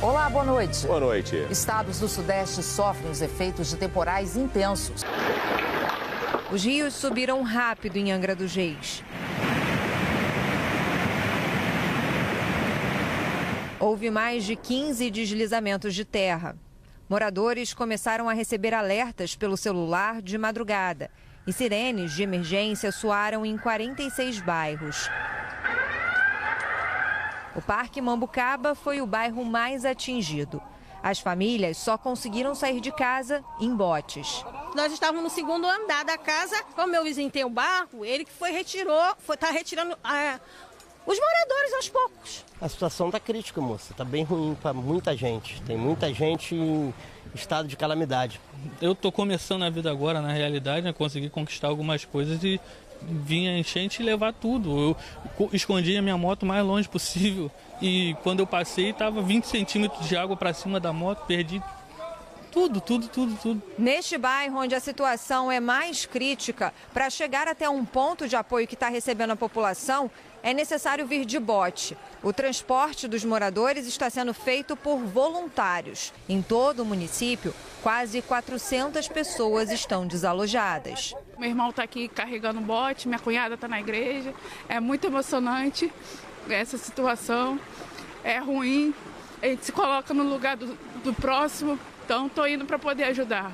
Olá, boa noite. Boa noite. Estados do Sudeste sofrem os efeitos de temporais intensos. Os rios subiram rápido em Angra dos Reis. Houve mais de 15 deslizamentos de terra. Moradores começaram a receber alertas pelo celular de madrugada e sirenes de emergência soaram em 46 bairros. O Parque Mambucaba foi o bairro mais atingido. As famílias só conseguiram sair de casa em botes. Nós estávamos no segundo andar da casa, como meu vizinho tem o barco, ele que está retirando os moradores aos poucos. A situação está crítica, moça, está bem ruim para muita gente. Tem muita gente em estado de calamidade. Eu estou começando a vida agora, na realidade, né? Consegui conquistar algumas coisas e vinha a enchente e levar tudo. Eu escondi a minha moto o mais longe possível e quando eu passei estava 20 centímetros de água para cima da moto, perdi tudo. Neste bairro, onde a situação é mais crítica, para chegar até um ponto de apoio que está recebendo a população, é necessário vir de bote. O transporte dos moradores está sendo feito por voluntários. Em todo o município, quase 400 pessoas estão desalojadas. Meu irmão está aqui carregando bote, minha cunhada está na igreja. É muito emocionante essa situação. É ruim, a gente se coloca no lugar do próximo, então estou indo para poder ajudar.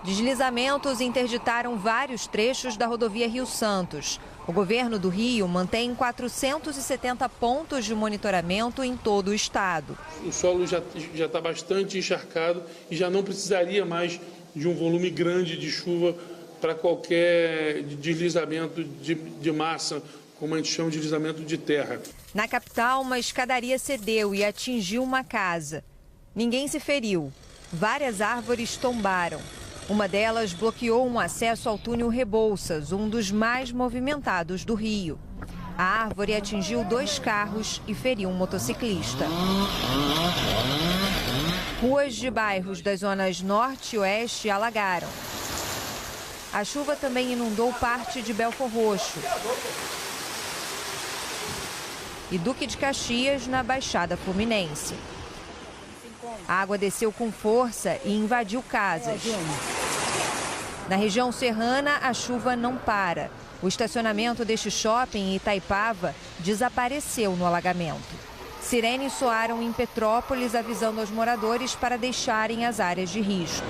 Deslizamentos interditaram vários trechos da rodovia Rio Santos. O governo do Rio mantém 470 pontos de monitoramento em todo o estado. O solo já está bastante encharcado e já não precisaria mais de um volume grande de chuva para qualquer deslizamento de massa, como a gente chama de deslizamento de terra. Na capital, uma escadaria cedeu e atingiu uma casa. Ninguém se feriu. Várias árvores tombaram. Uma delas bloqueou um acesso ao túnel Rebouças, um dos mais movimentados do Rio. A árvore atingiu 2 carros e feriu um motociclista. Ruas de bairros das zonas norte e oeste alagaram. A chuva também inundou parte de Belfor Roxo e Duque de Caxias, na Baixada Fluminense. A água desceu com força e invadiu casas. Na região serrana, a chuva não para. O estacionamento deste shopping em Itaipava desapareceu no alagamento. Sirenes soaram em Petrópolis, avisando aos moradores para deixarem as áreas de risco.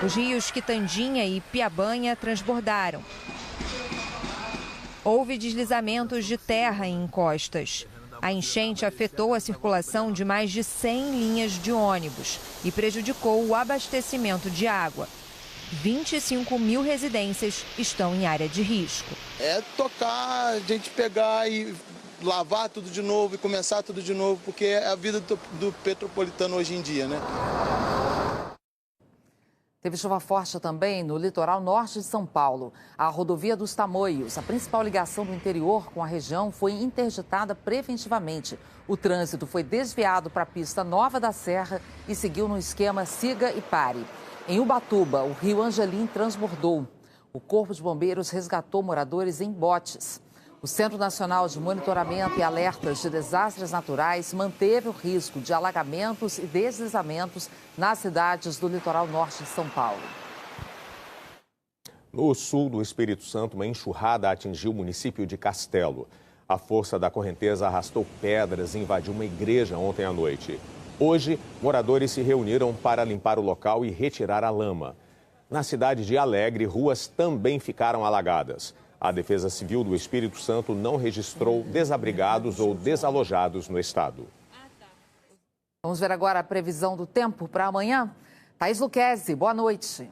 Os rios Quitandinha e Piabanha transbordaram. Houve deslizamentos de terra em encostas. A enchente afetou a circulação de mais de 100 linhas de ônibus e prejudicou o abastecimento de água. 25 mil residências estão em área de risco. É tocar, a gente pegar e lavar tudo de novo e começar tudo de novo, porque é a vida do petropolitano hoje em dia, né? Teve chuva forte também no litoral norte de São Paulo. A rodovia dos Tamoios, a principal ligação do interior com a região, foi interditada preventivamente. O trânsito foi desviado para a pista Nova da Serra e seguiu no esquema siga e pare. Em Ubatuba, o rio Angelim transbordou. O Corpo de Bombeiros resgatou moradores em botes. O Centro Nacional de Monitoramento e Alertas de Desastres Naturais manteve o risco de alagamentos e deslizamentos nas cidades do litoral norte de São Paulo. No sul do Espírito Santo, uma enxurrada atingiu o município de Castelo. A força da correnteza arrastou pedras e invadiu uma igreja ontem à noite. Hoje, moradores se reuniram para limpar o local e retirar a lama. Na cidade de Alegre, ruas também ficaram alagadas. A Defesa Civil do Espírito Santo não registrou desabrigados ou desalojados no estado. Vamos ver agora a previsão do tempo para amanhã. Thaís Luquezzi, boa noite.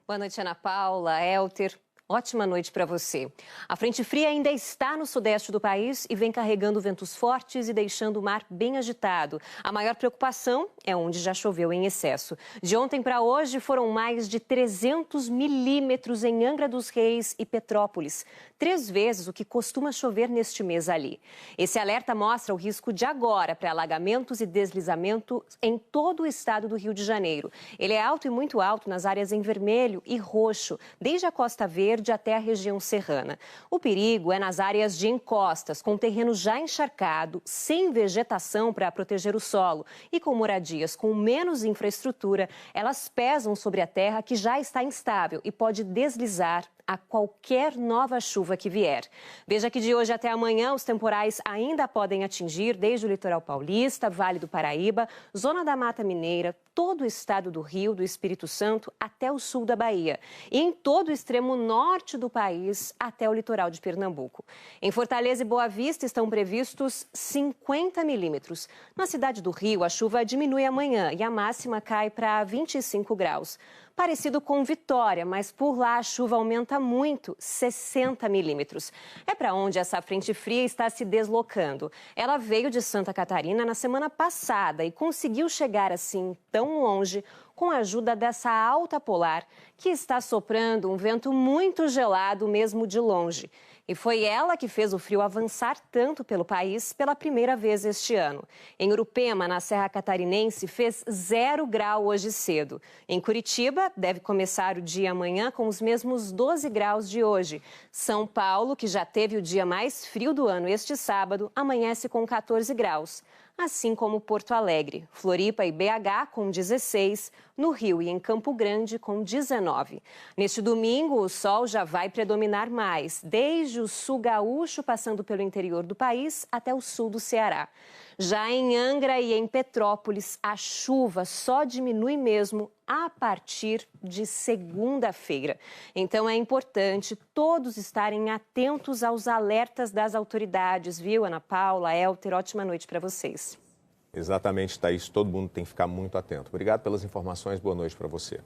Boa noite, Ana Paula, Elter. Ótima noite para você. A frente fria ainda está no sudeste do país e vem carregando ventos fortes e deixando o mar bem agitado. A maior preocupação é onde já choveu em excesso. De ontem para hoje foram mais de 300 milímetros em Angra dos Reis e Petrópolis. 3 vezes o que costuma chover neste mês ali. Esse alerta mostra o risco de agora para alagamentos e deslizamento em todo o estado do Rio de Janeiro. Ele é alto e muito alto nas áreas em vermelho e roxo, desde a Costa Verde até a região serrana. O perigo é nas áreas de encostas, com terreno já encharcado, sem vegetação para proteger o solo e com moradias com menos infraestrutura, elas pesam sobre a terra que já está instável e pode deslizar a qualquer nova chuva que vier. Veja que de hoje até amanhã os temporais ainda podem atingir desde o litoral paulista, Vale do Paraíba, Zona da Mata Mineira, todo o estado do Rio, do Espírito Santo até o sul da Bahia e em todo o extremo norte do país até o litoral de Pernambuco. Em Fortaleza e Boa Vista estão previstos 50 milímetros. Na cidade do Rio, a chuva diminui amanhã e a máxima cai para 25 graus. Parecido com Vitória, mas por lá a chuva aumenta muito, 60 milímetros. É para onde essa frente fria está se deslocando. Ela veio de Santa Catarina na semana passada e conseguiu chegar assim tão longe com a ajuda dessa alta polar que está soprando um vento muito gelado mesmo de longe. E foi ela que fez o frio avançar tanto pelo país pela primeira vez este ano. Em Urupema, na Serra Catarinense, fez 0 grau hoje cedo. Em Curitiba, deve começar o dia amanhã com os mesmos 12 graus de hoje. São Paulo, que já teve o dia mais frio do ano este sábado, amanhece com 14 graus. Assim como Porto Alegre, Floripa e BH com 16, no Rio e em Campo Grande com 19. Neste domingo, o sol já vai predominar mais, desde o sul gaúcho, passando pelo interior do país até o sul do Ceará. Já em Angra e em Petrópolis, a chuva só diminui mesmo a partir de segunda-feira. Então é importante todos estarem atentos aos alertas das autoridades, viu, Ana Paula, Elter? Ótima noite para vocês. Exatamente, Thaís. Todo mundo tem que ficar muito atento. Obrigado pelas informações. Boa noite para você.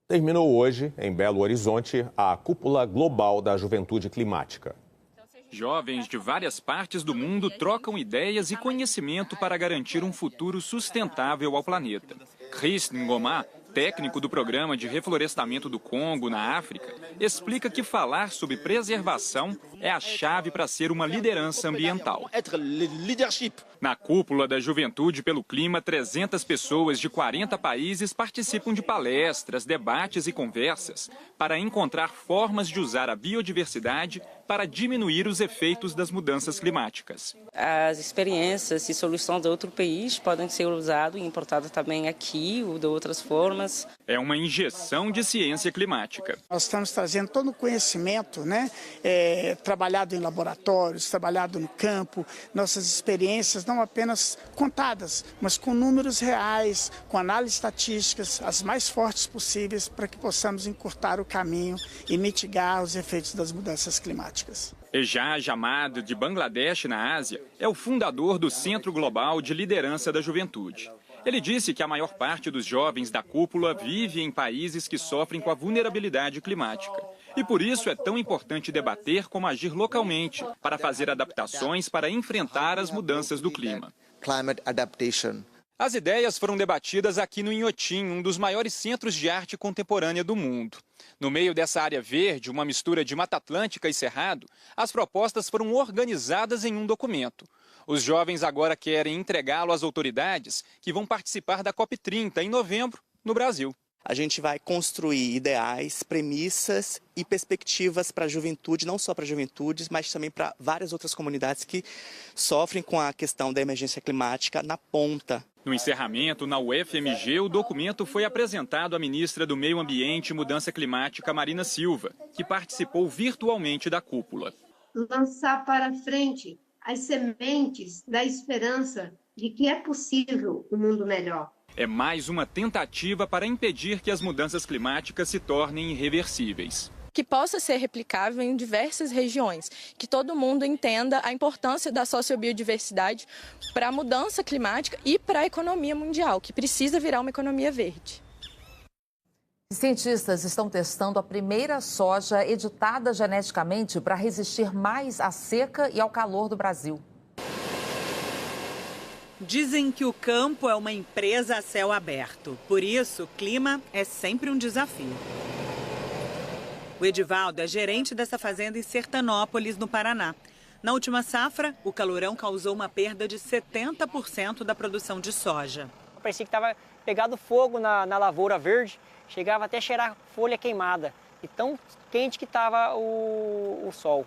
Terminou hoje, em Belo Horizonte, a Cúpula Global da Juventude Climática. Jovens de várias partes do mundo trocam ideias e conhecimento para garantir um futuro sustentável ao planeta. Chris Ngoma, técnico do Programa de Reflorestamento do Congo, na África, explica que falar sobre preservação é a chave para ser uma liderança ambiental. Na Cúpula da Juventude pelo Clima, 300 pessoas de 40 países participam de palestras, debates e conversas para encontrar formas de usar a biodiversidade para diminuir os efeitos das mudanças climáticas. As experiências e soluções de outro país podem ser usadas e importadas também aqui ou de outras formas. É uma injeção de ciência climática. Nós estamos trazendo todo o conhecimento, trabalhado em laboratórios, trabalhado no campo, nossas experiências não apenas contadas, mas com números reais, com análises estatísticas, as mais fortes possíveis, para que possamos encurtar o caminho e mitigar os efeitos das mudanças climáticas. Ejaz Ahmad, de Bangladesh, na Ásia, é o fundador do Centro Global de Liderança da Juventude. Ele disse que a maior parte dos jovens da cúpula vive em países que sofrem com a vulnerabilidade climática. E por isso é tão importante debater como agir localmente para fazer adaptações para enfrentar as mudanças do clima. As ideias foram debatidas aqui no Inhotim, um dos maiores centros de arte contemporânea do mundo. No meio dessa área verde, uma mistura de Mata Atlântica e Cerrado, as propostas foram organizadas em um documento. Os jovens agora querem entregá-lo às autoridades que vão participar da COP30 em novembro, no Brasil. A gente vai construir ideais, premissas e perspectivas para a juventude, não só para juventudes, mas também para várias outras comunidades que sofrem com a questão da emergência climática na ponta. No encerramento, na UFMG, o documento foi apresentado à ministra do Meio Ambiente e Mudança Climática, Marina Silva, que participou virtualmente da cúpula. Lançar para frente as sementes da esperança de que é possível um mundo melhor. É mais uma tentativa para impedir que as mudanças climáticas se tornem irreversíveis. Que possa ser replicável em diversas regiões, que todo mundo entenda a importância da sociobiodiversidade para a mudança climática e para a economia mundial, que precisa virar uma economia verde. Cientistas estão testando a primeira soja editada geneticamente para resistir mais à seca e ao calor do Brasil. Dizem que o campo é uma empresa a céu aberto. Por isso, o clima é sempre um desafio. O Edivaldo é gerente dessa fazenda em Sertanópolis, no Paraná. Na última safra, o calorão causou uma perda de 70% da produção de soja. Parecia que estava pegado fogo na lavoura verde, chegava até a cheirar folha queimada, e tão quente que estava o sol.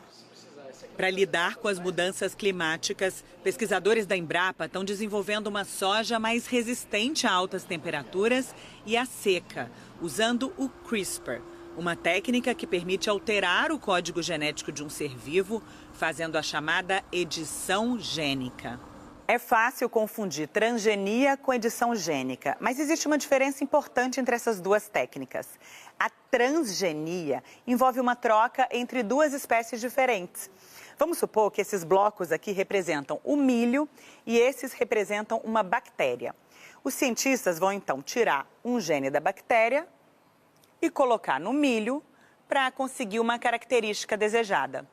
Para lidar com as mudanças climáticas, pesquisadores da Embrapa estão desenvolvendo uma soja mais resistente a altas temperaturas e à seca, usando o CRISPR, uma técnica que permite alterar o código genético de um ser vivo, fazendo a chamada edição gênica. É fácil confundir transgenia com edição gênica, mas existe uma diferença importante entre essas duas técnicas. A transgenia envolve uma troca entre duas espécies diferentes. Vamos supor que esses blocos aqui representam o milho e esses representam uma bactéria. Os cientistas vão então tirar um gene da bactéria e colocar no milho para conseguir uma característica desejada.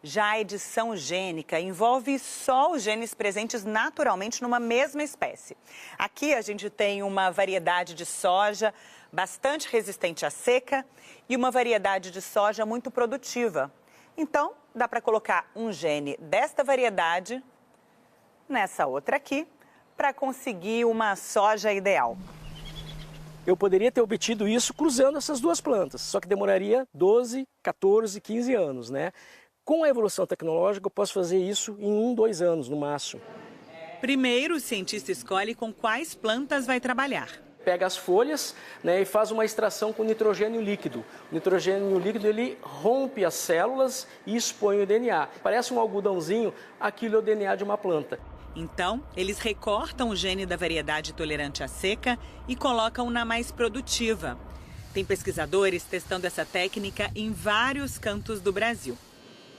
Já a edição gênica envolve só os genes presentes naturalmente numa mesma espécie. Aqui a gente tem uma variedade de soja bastante resistente à seca e uma variedade de soja muito produtiva. Então, dá para colocar um gene desta variedade nessa outra aqui para conseguir uma soja ideal. Eu poderia ter obtido isso cruzando essas duas plantas, só que demoraria 12, 14, 15 anos, né? Com a evolução tecnológica, eu posso fazer isso em 1, 2 anos, no máximo. Primeiro, o cientista escolhe com quais plantas vai trabalhar. Pega as folhas, né, e faz uma extração com nitrogênio líquido. O nitrogênio líquido ele rompe as células e expõe o DNA. Parece um algodãozinho, aquilo é o DNA de uma planta. Então, eles recortam o gene da variedade tolerante à seca e colocam na mais produtiva. Tem pesquisadores testando essa técnica em vários cantos do Brasil.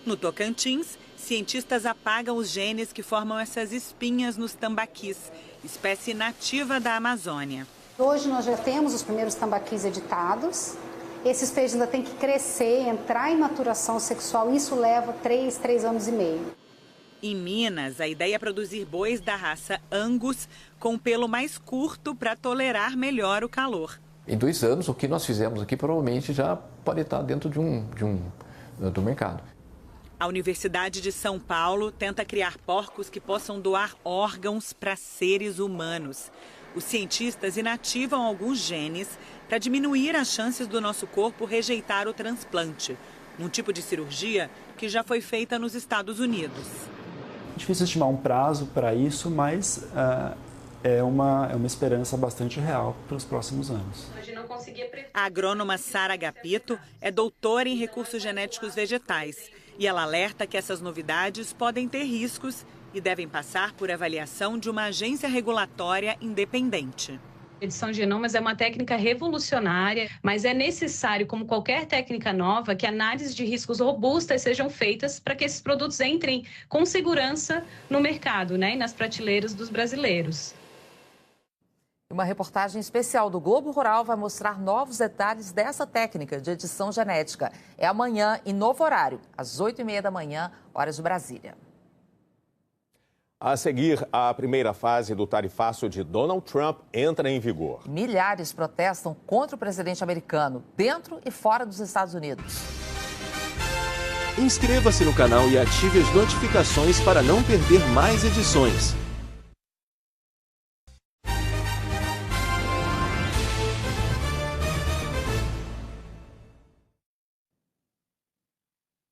No Tocantins, cientistas apagam os genes que formam essas espinhas nos tambaquis, espécie nativa da Amazônia. Hoje nós já temos os primeiros tambaquis editados. Esses peixes ainda têm que crescer, entrar em maturação sexual. Isso leva 3 anos e meio. Em Minas, a ideia é produzir bois da raça Angus com pelo mais curto para tolerar melhor o calor. Em 2 anos, o que nós fizemos aqui provavelmente já pode estar dentro do mercado. A Universidade de São Paulo tenta criar porcos que possam doar órgãos para seres humanos. Os cientistas inativam alguns genes para diminuir as chances do nosso corpo rejeitar o transplante, um tipo de cirurgia que já foi feita nos Estados Unidos. É difícil estimar um prazo para isso, mas é uma esperança bastante real para os próximos anos. A agrônoma Sara Agapito é doutora em recursos genéticos vegetais e ela alerta que essas novidades podem ter riscos e devem passar por avaliação de uma agência regulatória independente. Edição de genomas é uma técnica revolucionária, mas é necessário, como qualquer técnica nova, que análises de riscos robustas sejam feitas para que esses produtos entrem com segurança no mercado, né, e nas prateleiras dos brasileiros. Uma reportagem especial do Globo Rural vai mostrar novos detalhes dessa técnica de edição genética. É amanhã, em novo horário, às 8h30 da manhã, horas de Brasília. A seguir, a primeira fase do tarifaço de Donald Trump entra em vigor. Milhares protestam contra o presidente americano, dentro e fora dos Estados Unidos. Inscreva-se no canal e ative as notificações para não perder mais edições.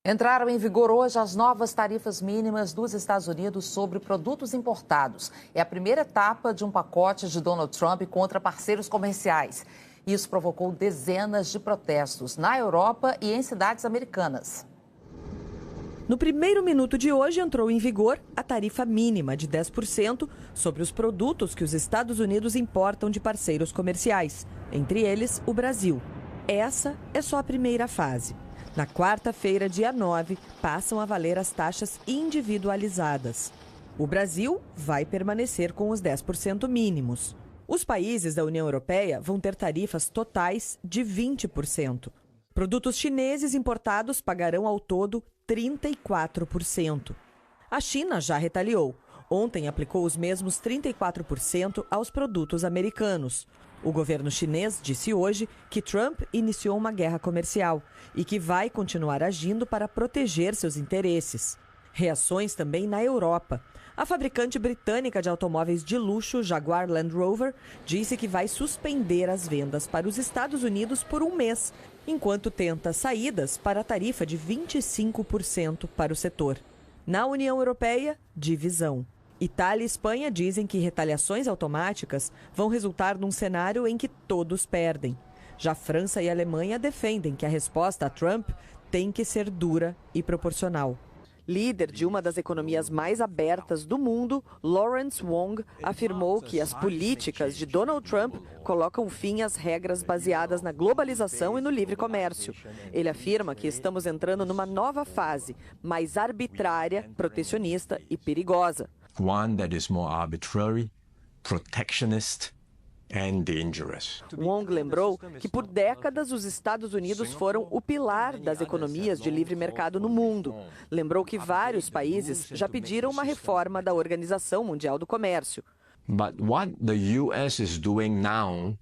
Entraram em vigor hoje as novas tarifas mínimas dos Estados Unidos sobre produtos importados. É a primeira etapa de um pacote de Donald Trump contra parceiros comerciais. Isso provocou dezenas de protestos na Europa e em cidades americanas. No primeiro minuto de hoje entrou em vigor a tarifa mínima de 10% sobre os produtos que os Estados Unidos importam de parceiros comerciais, entre eles o Brasil. Essa é só a primeira fase. Na quarta-feira, dia 9, passam a valer as taxas individualizadas. O Brasil vai permanecer com os 10% mínimos. Os países da União Europeia vão ter tarifas totais de 20%. Produtos chineses importados pagarão ao todo 34%. A China já retaliou. Ontem aplicou os mesmos 34% aos produtos americanos. O governo chinês disse hoje que Trump iniciou uma guerra comercial e que vai continuar agindo para proteger seus interesses. Reações também na Europa. A fabricante britânica de automóveis de luxo, Jaguar Land Rover, disse que vai suspender as vendas para os Estados Unidos por um mês, enquanto tenta saídas para a tarifa de 25% para o setor. Na União Europeia, divisão. Itália e Espanha dizem que retaliações automáticas vão resultar num cenário em que todos perdem. Já França e Alemanha defendem que a resposta a Trump tem que ser dura e proporcional. Líder de uma das economias mais abertas do mundo, Lawrence Wong afirmou que as políticas de Donald Trump colocam fim às regras baseadas na globalização e no livre comércio. Ele afirma que estamos entrando numa nova fase, mais arbitrária, protecionista e perigosa. One that is more arbitrary, protectionist and dangerous. Wong lembrou que por décadas os Estados Unidos foram o pilar das economias de livre mercado no mundo. Lembrou que vários países já pediram uma reforma da Organização Mundial do Comércio. But what the US is doing now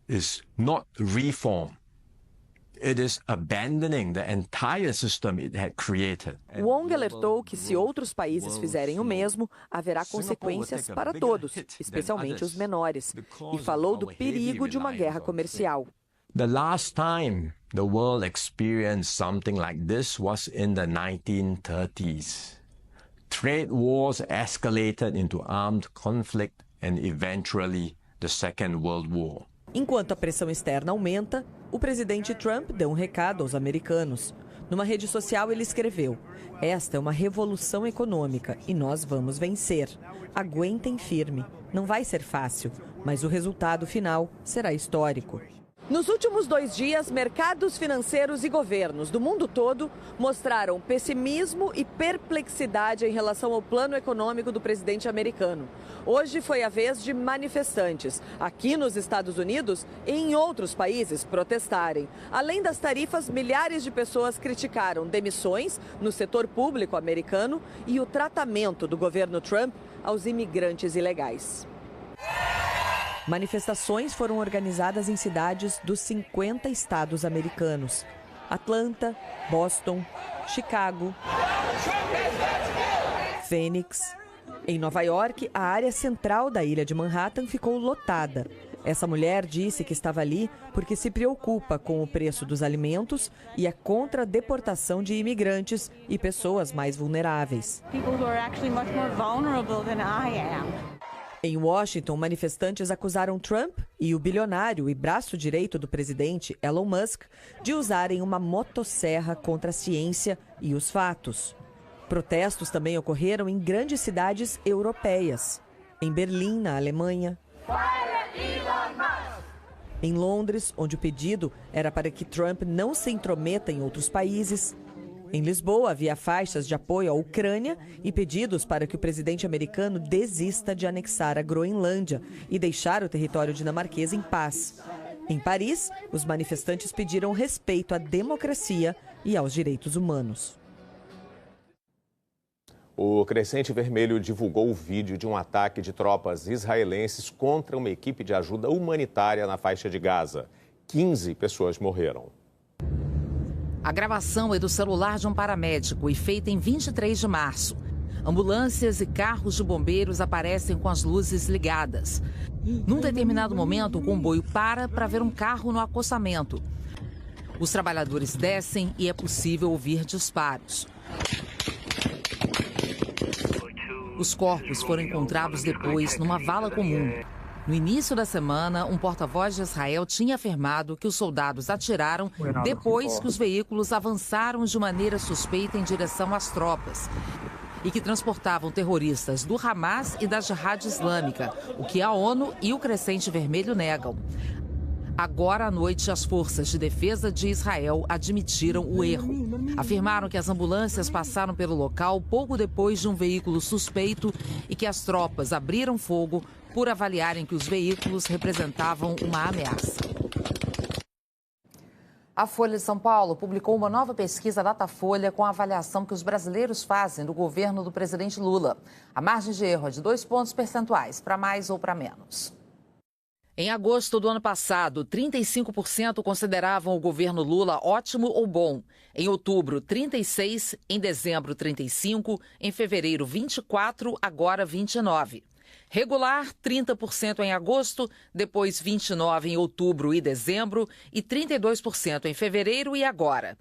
is not reform. It is abandoning the entire system it had created. Wong alertou que se outros países fizerem o mesmo, haverá consequências para todos, especialmente os menores, e falou do perigo de uma guerra comercial. The last time the world experienced something like this was in the 1930s. Trade wars escalated into armed conflict and eventually the Second World War. Enquanto a pressão externa aumenta, o presidente Trump deu um recado aos americanos. Numa rede social ele escreveu: "Esta é uma revolução econômica e nós vamos vencer. Aguentem firme. Não vai ser fácil, mas o resultado final será histórico." Nos últimos 2 dias, mercados financeiros e governos do mundo todo mostraram pessimismo e perplexidade em relação ao plano econômico do presidente americano. Hoje foi a vez de manifestantes, aqui nos Estados Unidos e em outros países, protestarem. Além das tarifas, milhares de pessoas criticaram demissões no setor público americano e o tratamento do governo Trump aos imigrantes ilegais. Manifestações foram organizadas em cidades dos 50 estados americanos: Atlanta, Boston, Chicago, Phoenix. Em Nova York, a área central da ilha de Manhattan ficou lotada. Essa mulher disse que estava ali porque se preocupa com o preço dos alimentos e é contra a deportação de imigrantes e pessoas mais vulneráveis. Em Washington, manifestantes acusaram Trump e o bilionário e braço direito do presidente, Elon Musk, de usarem uma motosserra contra a ciência e os fatos. Protestos também ocorreram em grandes cidades europeias. Em Berlim, na Alemanha. Em Londres, onde o pedido era para que Trump não se intrometa em outros países. Em Lisboa, havia faixas de apoio à Ucrânia e pedidos para que o presidente americano desista de anexar a Groenlândia e deixar o território dinamarquês em paz. Em Paris, os manifestantes pediram respeito à democracia e aos direitos humanos. O Crescente Vermelho divulgou o vídeo de um ataque de tropas israelenses contra uma equipe de ajuda humanitária na faixa de Gaza. 15 pessoas morreram. A gravação é do celular de um paramédico e feita em 23 de março. Ambulâncias e carros de bombeiros aparecem com as luzes ligadas. Num determinado momento, o comboio para ver um carro no acostamento. Os trabalhadores descem e é possível ouvir disparos. Os corpos foram encontrados depois numa vala comum. No início da semana, um porta-voz de Israel tinha afirmado que os soldados atiraram depois que os veículos avançaram de maneira suspeita em direção às tropas e que transportavam terroristas do Hamas e da Jihad Islâmica, o que a ONU e o Crescente Vermelho negam. Agora à noite, as forças de defesa de Israel admitiram o erro. Afirmaram que as ambulâncias passaram pelo local pouco depois de um veículo suspeito e que as tropas abriram fogo por avaliarem que os veículos representavam uma ameaça. A Folha de São Paulo publicou uma nova pesquisa Datafolha com a avaliação que os brasileiros fazem do governo do presidente Lula. A margem de erro é de 2 pontos percentuais, para mais ou para menos. Em agosto do ano passado, 35% consideravam o governo Lula ótimo ou bom. Em outubro, 36%, em dezembro, 35%, em fevereiro, 24%, agora 29%. Regular, 30% em agosto, depois 29% em outubro e dezembro e 32% em fevereiro e agora.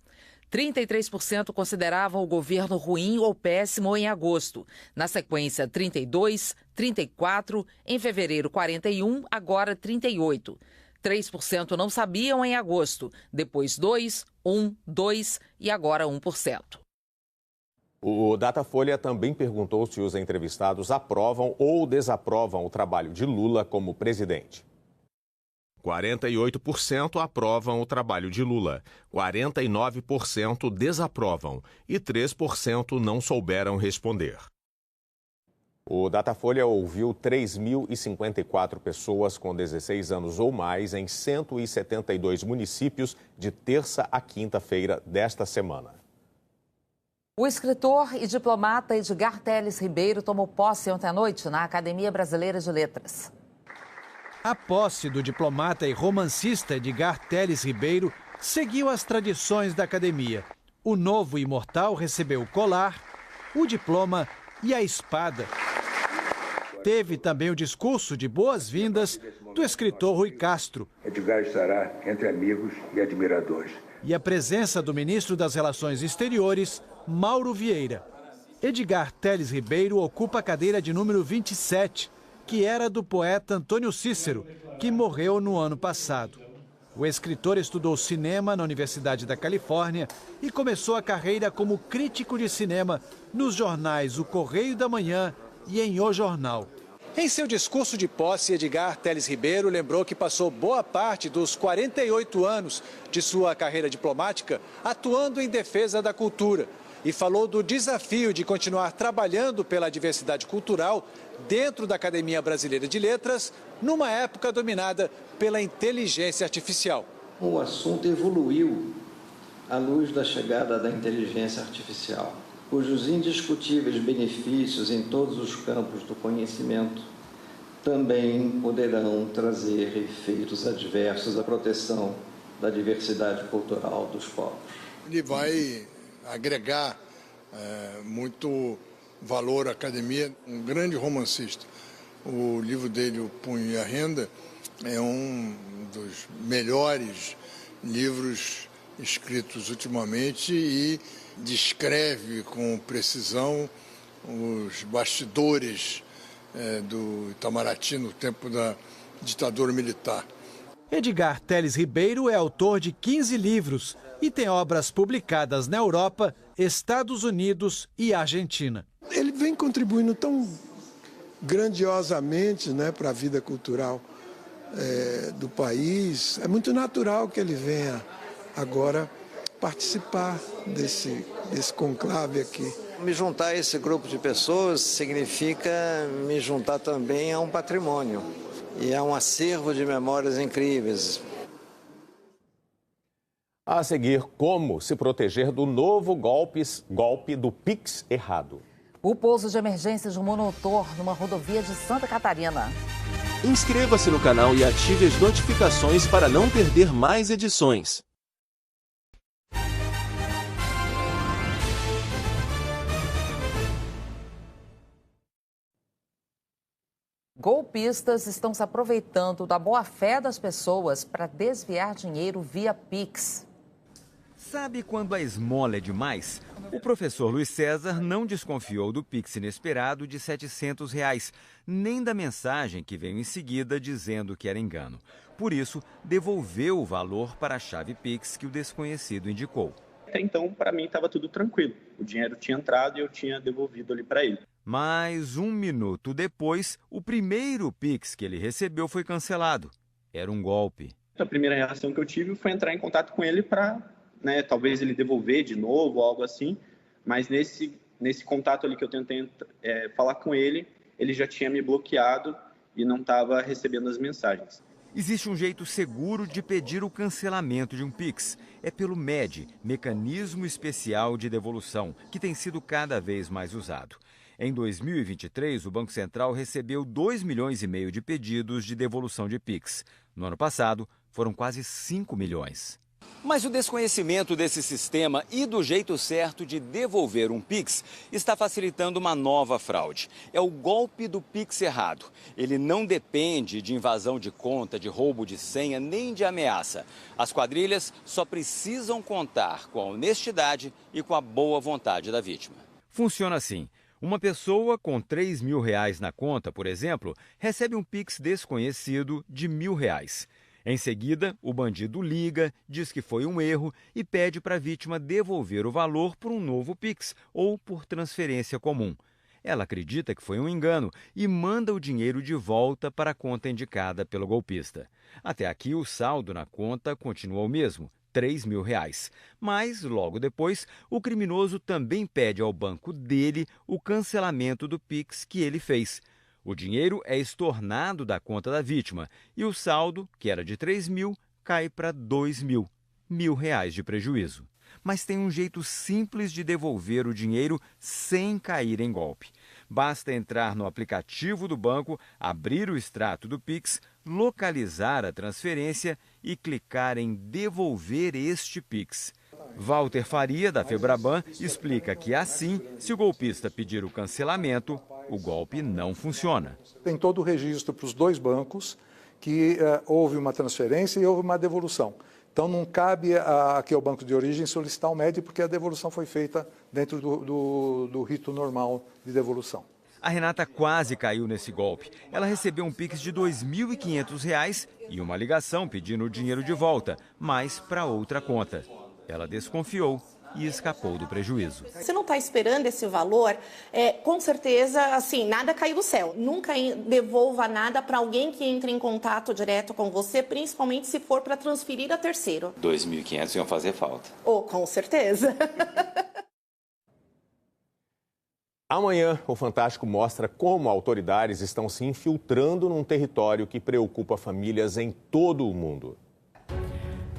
33% consideravam o governo ruim ou péssimo em agosto. Na sequência, 32%, 34%, em fevereiro, 41%, agora 38%. 3% não sabiam em agosto, depois 2%, 1%, 2% e agora 1%. O Datafolha também perguntou se os entrevistados aprovam ou desaprovam o trabalho de Lula como presidente. 48% aprovam o trabalho de Lula, 49% desaprovam e 3% não souberam responder. O Datafolha ouviu 3.054 pessoas com 16 anos ou mais em 172 municípios de terça a quinta-feira desta semana. O escritor e diplomata Edgar Teles Ribeiro tomou posse ontem à noite na Academia Brasileira de Letras. A posse do diplomata e romancista Edgar Teles Ribeiro seguiu as tradições da academia. O novo imortal recebeu o colar, o diploma e a espada. Teve também o discurso de boas-vindas do escritor Rui Castro. Edgar estará entre amigos e admiradores. E a presença do ministro das Relações Exteriores, Mauro Vieira. Edgar Teles Ribeiro ocupa a cadeira de número 27, que era do poeta Antônio Cícero, que morreu no ano passado. O escritor estudou cinema na Universidade da Califórnia e começou a carreira como crítico de cinema nos jornais O Correio da Manhã e em O Jornal. Em seu discurso de posse, Edgar Teles Ribeiro lembrou que passou boa parte dos 48 anos de sua carreira diplomática atuando em defesa da cultura e falou do desafio de continuar trabalhando pela diversidade cultural dentro da Academia Brasileira de Letras, numa época dominada pela inteligência artificial. O assunto evoluiu à luz da chegada da inteligência artificial, cujos indiscutíveis benefícios em todos os campos do conhecimento também poderão trazer efeitos adversos à proteção da diversidade cultural dos povos. Ele vai agregar muito valor à academia, um grande romancista. O livro dele, O Punho e a Renda, é um dos melhores livros escritos ultimamente e descreve com precisão os bastidores do Itamaraty no tempo da ditadura militar. Edgar Teles Ribeiro é autor de 15 livros e tem obras publicadas na Europa, Estados Unidos e Argentina. Ele vem contribuindo tão grandiosamente, para a vida cultural do país. É muito natural que ele venha agora participar desse conclave aqui. Me juntar a esse grupo de pessoas significa me juntar também a um patrimônio e a um acervo de memórias incríveis. A seguir, como se proteger do novo golpe do Pix errado. O pouso de emergência de um monomotor numa rodovia de Santa Catarina. Inscreva-se no canal e ative as notificações para não perder mais edições. Golpistas estão se aproveitando da boa-fé das pessoas para desviar dinheiro via Pix. Sabe quando a esmola é demais? O professor Luiz César não desconfiou do Pix inesperado de R$ 700, nem da mensagem que veio em seguida dizendo que era engano. Por isso, devolveu o valor para a chave Pix que o desconhecido indicou. Até então, para mim, estava tudo tranquilo. O dinheiro tinha entrado e eu tinha devolvido ali para ele. Mas 1 minuto depois, o primeiro Pix que ele recebeu foi cancelado. Era um golpe. A primeira reação que eu tive foi entrar em contato com ele para, talvez ele devolver de novo, algo assim. Mas nesse contato ali que eu tentei falar com ele, ele já tinha me bloqueado e não estava recebendo as mensagens. Existe um jeito seguro de pedir o cancelamento de um Pix. É pelo MED, Mecanismo Especial de Devolução, que tem sido cada vez mais usado. Em 2023, o Banco Central recebeu 2,5 milhões de pedidos de devolução de Pix. No ano passado, foram quase 5 milhões. Mas o desconhecimento desse sistema e do jeito certo de devolver um Pix está facilitando uma nova fraude. É o golpe do Pix errado. Ele não depende de invasão de conta, de roubo de senha, nem de ameaça. As quadrilhas só precisam contar com a honestidade e com a boa vontade da vítima. Funciona assim. Uma pessoa com R$3.000 na conta, por exemplo, recebe um Pix desconhecido de R$1.000. Em seguida, o bandido liga, diz que foi um erro e pede para a vítima devolver o valor por um novo Pix ou por transferência comum. Ela acredita que foi um engano e manda o dinheiro de volta para a conta indicada pelo golpista. Até aqui, o saldo na conta continua o mesmo, R$3.000. Mas, logo depois, o criminoso também pede ao banco dele o cancelamento do Pix que ele fez. O dinheiro é estornado da conta da vítima e o saldo, que era de R$3.000, cai para R$2.000, R$1.000 de prejuízo. Mas tem um jeito simples de devolver o dinheiro sem cair em golpe. Basta entrar no aplicativo do banco, abrir o extrato do Pix, localizar a transferência e clicar em devolver este Pix. Walter Faria, da Febraban, explica que assim, se o golpista pedir o cancelamento, o golpe não funciona. Tem todo o registro para os dois bancos que houve uma transferência e houve uma devolução. Então não cabe aqui ao banco de origem solicitar o MED porque a devolução foi feita dentro do rito normal de devolução. A Renata quase caiu nesse golpe. Ela recebeu um Pix de R$2.500 e uma ligação pedindo o dinheiro de volta, mas para outra conta. Ela desconfiou e escapou do prejuízo. Você não está esperando esse valor, com certeza, assim, nada caiu do céu. Nunca devolva nada para alguém que entre em contato direto com você, principalmente se for para transferir a terceiro. R$2.500 iam fazer falta. Oh, com certeza. Amanhã, o Fantástico mostra como autoridades estão se infiltrando num território que preocupa famílias em todo o mundo.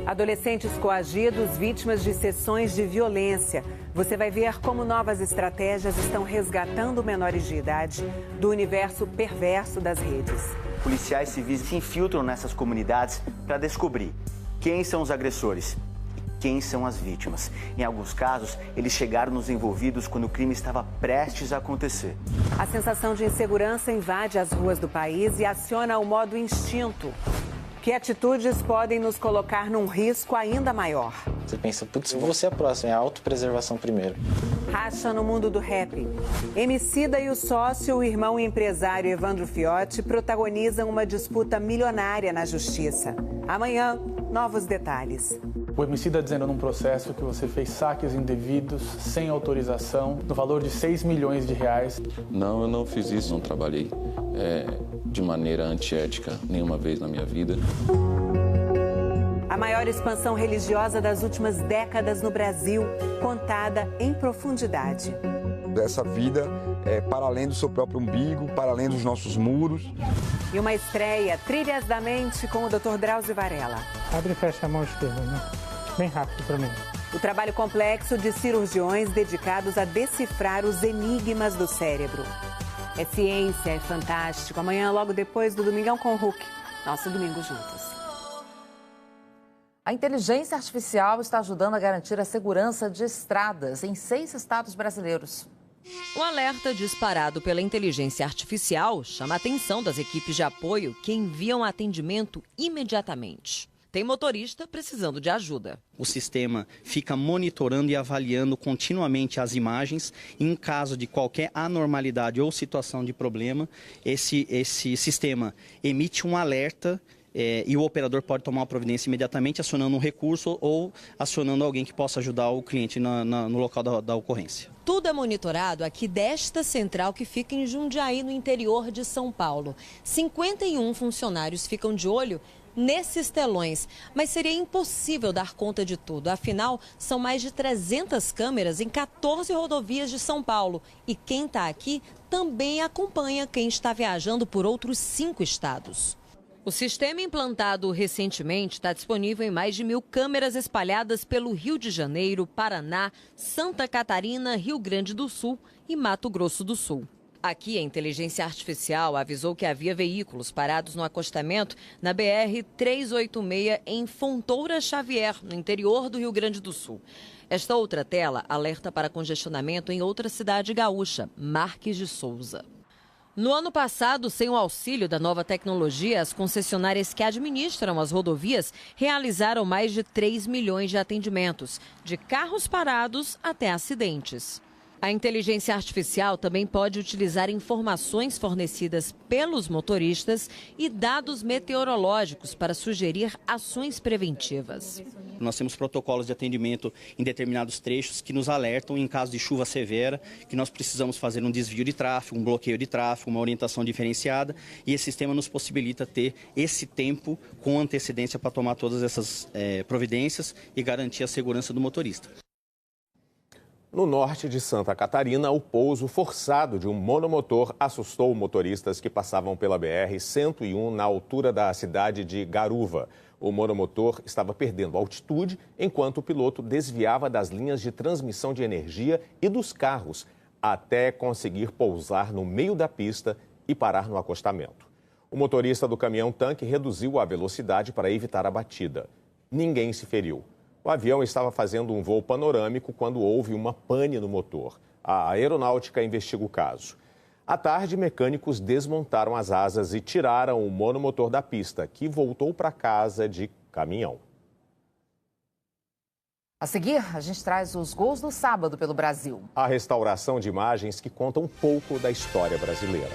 Adolescentes coagidos, vítimas de sessões de violência. Você vai ver como novas estratégias estão resgatando menores de idade do universo perverso das redes. Policiais civis se infiltram nessas comunidades para descobrir quem são os agressores e quem são as vítimas. Em alguns casos, eles chegaram nos envolvidos quando o crime estava prestes a acontecer. A sensação de insegurança invade as ruas do país e aciona o modo instinto. Que atitudes podem nos colocar num risco ainda maior? Você pensa, putz, vou ser a próxima, é a autopreservação primeiro. Racha no mundo do rap. Emicida e o sócio, o irmão e empresário Evandro Fiotti, protagonizam uma disputa milionária na justiça. Amanhã, novos detalhes. O Emicida dizendo num processo que você fez saques indevidos, sem autorização, no valor de R$6 milhões. Não, eu não fiz isso, não trabalhei de maneira antiética nenhuma vez na minha vida. A maior expansão religiosa das últimas décadas no Brasil, contada em profundidade. Essa vida é para além do seu próprio umbigo, para além dos nossos muros. E uma estreia, Trilhas da Mente, com o Dr. Drauzio Varela. Abre e fecha a mão esquerda, né? Bem rápido para mim. O trabalho complexo de cirurgiões dedicados a decifrar os enigmas do cérebro. É ciência, é fantástico. Amanhã, logo depois do Domingão com o Hulk. Nosso domingo juntos. A inteligência artificial está ajudando a garantir a segurança de estradas em 6 estados brasileiros. O alerta disparado pela inteligência artificial chama a atenção das equipes de apoio que enviam atendimento imediatamente. Tem motorista precisando de ajuda. O sistema fica monitorando e avaliando continuamente as imagens. Em caso de qualquer anormalidade ou situação de problema, esse sistema emite um alerta e o operador pode tomar uma providência imediatamente, acionando um recurso ou acionando alguém que possa ajudar o cliente no local da ocorrência. Tudo é monitorado aqui desta central que fica em Jundiaí, no interior de São Paulo. 51 funcionários ficam de olho nesses telões, mas seria impossível dar conta de tudo. Afinal, são mais de 300 câmeras em 14 rodovias de São Paulo. E quem está aqui também acompanha quem está viajando por outros 5 estados. O sistema implantado recentemente está disponível em mais de 1.000 câmeras espalhadas pelo Rio de Janeiro, Paraná, Santa Catarina, Rio Grande do Sul e Mato Grosso do Sul. Aqui, a inteligência artificial avisou que havia veículos parados no acostamento na BR-386 em Fontoura Xavier, no interior do Rio Grande do Sul. Esta outra tela alerta para congestionamento em outra cidade gaúcha, Marques de Souza. No ano passado, sem o auxílio da nova tecnologia, as concessionárias que administram as rodovias realizaram mais de 3 milhões de atendimentos, de carros parados até acidentes. A inteligência artificial também pode utilizar informações fornecidas pelos motoristas e dados meteorológicos para sugerir ações preventivas. Nós temos protocolos de atendimento em determinados trechos que nos alertam em caso de chuva severa, que nós precisamos fazer um desvio de tráfego, um bloqueio de tráfego, uma orientação diferenciada, e esse sistema nos possibilita ter esse tempo com antecedência para tomar todas essas providências e garantir a segurança do motorista. No norte de Santa Catarina, o pouso forçado de um monomotor assustou motoristas que passavam pela BR-101 na altura da cidade de Garuva. O monomotor estava perdendo altitude enquanto o piloto desviava das linhas de transmissão de energia e dos carros, até conseguir pousar no meio da pista e parar no acostamento. O motorista do caminhão-tanque reduziu a velocidade para evitar a batida. Ninguém se feriu. O avião estava fazendo um voo panorâmico quando houve uma pane no motor. A aeronáutica investiga o caso. À tarde, mecânicos desmontaram as asas e tiraram o monomotor da pista, que voltou para casa de caminhão. A seguir, a gente traz os gols do sábado pelo Brasil. A restauração de imagens que contam um pouco da história brasileira.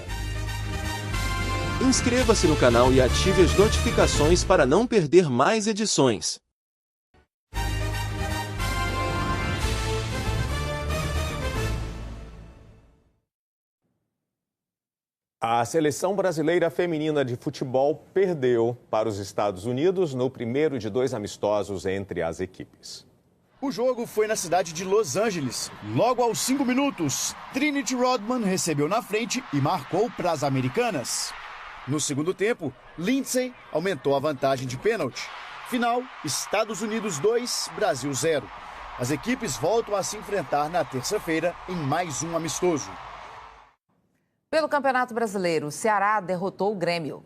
Inscreva-se no canal e ative as notificações para não perder mais edições. A seleção brasileira feminina de futebol perdeu para os Estados Unidos no primeiro de 2 amistosos entre as equipes. O jogo foi na cidade de Los Angeles. Logo aos 5 minutos, Trinity Rodman recebeu na frente e marcou para as americanas. No segundo tempo, Lindsay aumentou a vantagem de pênalti. Final, Estados Unidos 2, Brasil 0. As equipes voltam a se enfrentar na terça-feira em mais um amistoso. Pelo Campeonato Brasileiro, o Ceará derrotou o Grêmio.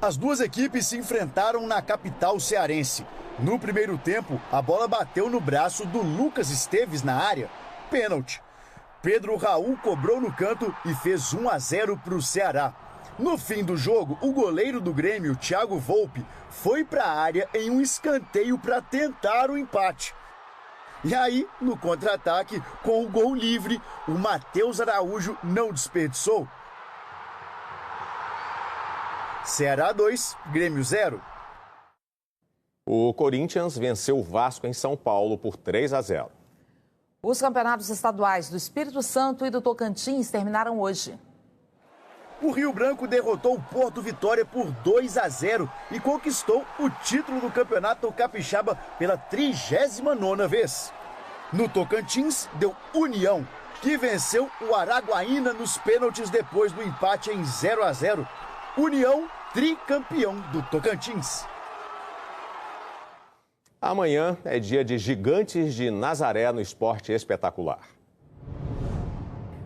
As duas equipes se enfrentaram na capital cearense. No primeiro tempo, a bola bateu no braço do Lucas Esteves na área. Pênalti. Pedro Raul cobrou no canto e fez 1-0 para o Ceará. No fim do jogo, o goleiro do Grêmio, Thiago Volpi, foi para a área em um escanteio para tentar o empate. E aí, no contra-ataque, com o gol livre, o Matheus Araújo não desperdiçou. Ceará 2, Grêmio 0. O Corinthians venceu o Vasco em São Paulo por 3-0. Os campeonatos estaduais do Espírito Santo e do Tocantins terminaram hoje. O Rio Branco derrotou o Porto Vitória por 2-0 e conquistou o título do Campeonato Capixaba pela 39ª vez. No Tocantins, deu União, que venceu o Araguaína nos pênaltis depois do empate em 0-0. União, tricampeão do Tocantins. Amanhã é dia de Gigantes de Nazaré no Esporte Espetacular.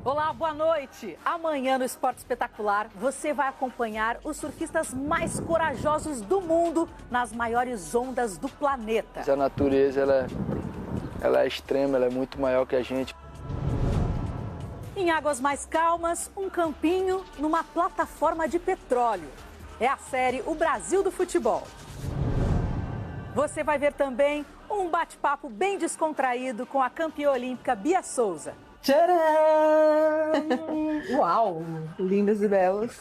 Olá, boa noite. Amanhã no Esporte Espetacular você vai acompanhar os surfistas mais corajosos do mundo nas maiores ondas do planeta. A natureza ela é extrema, ela é muito maior que a gente. Em águas mais calmas, um campinho numa plataforma de petróleo. É a série O Brasil do Futebol. Você vai ver também um bate-papo bem descontraído com a campeã olímpica Bia Souza. Tcharam! Uau! Lindos e belos.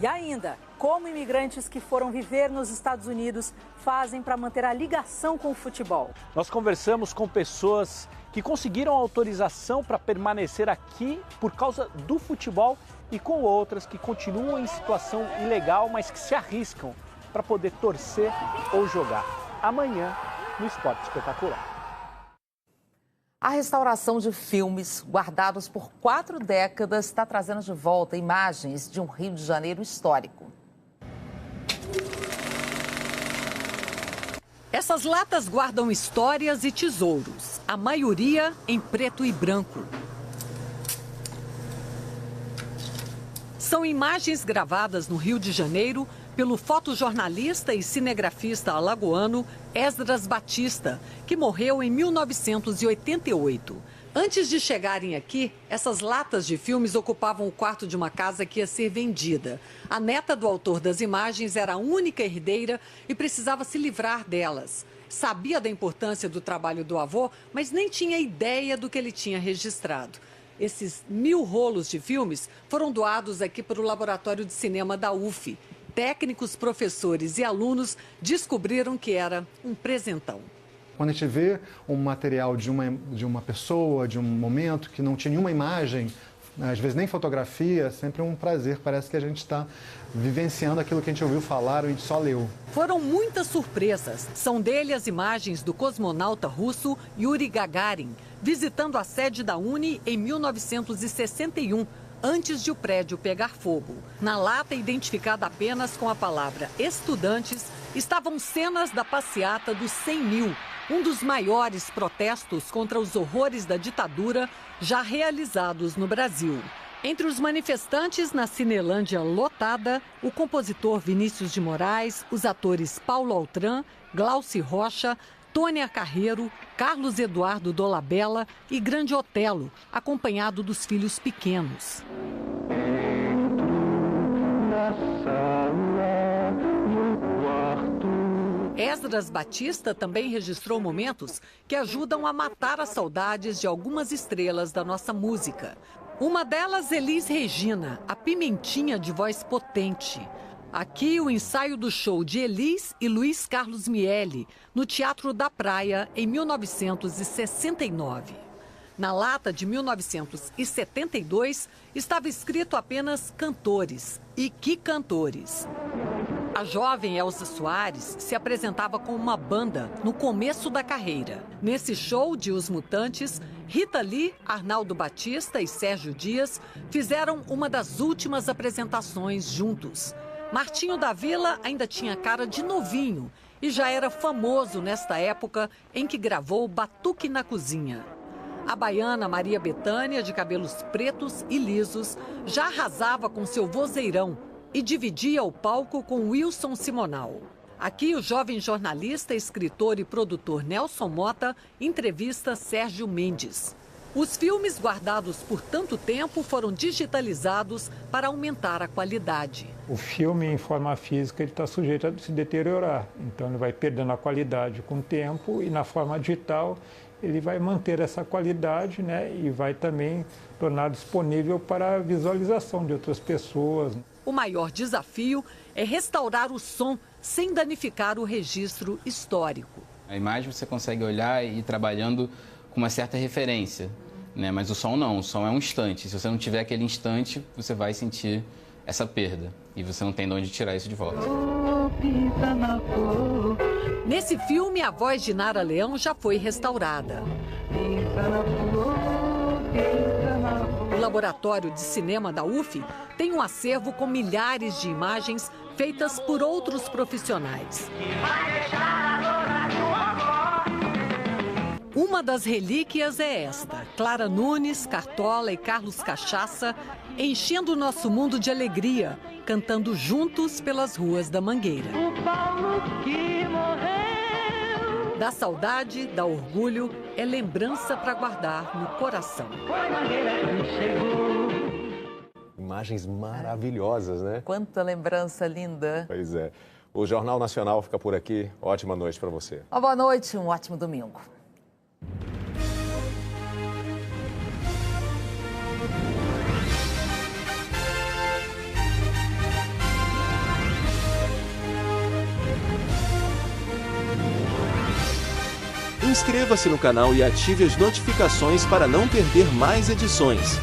E ainda, como imigrantes que foram viver nos Estados Unidos fazem para manter a ligação com o futebol. Nós conversamos com pessoas que conseguiram autorização para permanecer aqui por causa do futebol e com outras que continuam em situação ilegal, mas que se arriscam para poder torcer ou jogar. Amanhã, no Esporte Espetacular. A restauração de filmes guardados por 4 décadas está trazendo de volta imagens de um Rio de Janeiro histórico. Essas latas guardam histórias e tesouros, a maioria em preto e branco. São imagens gravadas no Rio de Janeiro pelo fotojornalista e cinegrafista alagoano Esdras Batista, que morreu em 1988. Antes de chegarem aqui, essas latas de filmes ocupavam o quarto de uma casa que ia ser vendida. A neta do autor das imagens era a única herdeira e precisava se livrar delas. Sabia da importância do trabalho do avô, mas nem tinha ideia do que ele tinha registrado. Esses 1000 rolos de filmes foram doados aqui para o Laboratório de Cinema da UF. Técnicos, professores e alunos descobriram que era um presentão. Quando a gente vê um material de uma pessoa, de um momento que não tinha nenhuma imagem, às vezes nem fotografia, é sempre um prazer. Parece que a gente está vivenciando aquilo que a gente ouviu falar e só leu. Foram muitas surpresas. São dele as imagens do cosmonauta russo Yuri Gagarin, visitando a sede da Uni em 1961, antes de o prédio pegar fogo. Na lata, identificada apenas com a palavra estudantes, estavam cenas da passeata dos 100 mil, um dos maiores protestos contra os horrores da ditadura já realizados no Brasil. Entre os manifestantes na Cinelândia lotada, o compositor Vinícius de Moraes, os atores Paulo Altran, Glauci Rocha, Tônia Carreiro, Carlos Eduardo Dolabella e Grande Otelo, acompanhado dos filhos pequenos. Esdras Batista também registrou momentos que ajudam a matar as saudades de algumas estrelas da nossa música. Uma delas, Elis Regina, a pimentinha de voz potente. Aqui o ensaio do show de Elis e Luiz Carlos Miele, no Teatro da Praia, em 1969. Na lata de 1972, estava escrito apenas cantores. E que cantores! A jovem Elza Soares se apresentava com uma banda no começo da carreira. Nesse show de Os Mutantes, Rita Lee, Arnaldo Batista e Sérgio Dias fizeram uma das últimas apresentações juntos. Martinho da Vila ainda tinha cara de novinho e já era famoso nesta época em que gravou Batuque na Cozinha. A baiana Maria Bethânia, de cabelos pretos e lisos, já arrasava com seu vozeirão e dividia o palco com Wilson Simonal. Aqui o jovem jornalista, escritor e produtor Nelson Mota entrevista Sérgio Mendes. Os filmes guardados por tanto tempo foram digitalizados para aumentar a qualidade. O filme em forma física está sujeito a se deteriorar, então ele vai perdendo a qualidade com o tempo e na forma digital ele vai manter essa qualidade, né, e vai também tornar disponível para a visualização de outras pessoas. O maior desafio é restaurar o som sem danificar o registro histórico. A imagem você consegue olhar e ir trabalhando com uma certa referência, né? Mas o som não, o som é um instante. Se você não tiver aquele instante, você vai sentir essa perda e você não tem de onde tirar isso de volta. Nesse filme, a voz de Nara Leão já foi restaurada. O Laboratório de Cinema da UF tem um acervo com milhares de imagens feitas por outros profissionais. Uma das relíquias é esta: Clara Nunes, Cartola e Carlos Cachaça enchendo o nosso mundo de alegria, cantando juntos pelas ruas da Mangueira. Da saudade, da orgulho, é lembrança para guardar no coração. Imagens maravilhosas, né? Quanta lembrança linda. Pois é. O Jornal Nacional fica por aqui. Ótima noite para você. Uma boa noite, um ótimo domingo. Inscreva-se no canal e ative as notificações para não perder mais edições.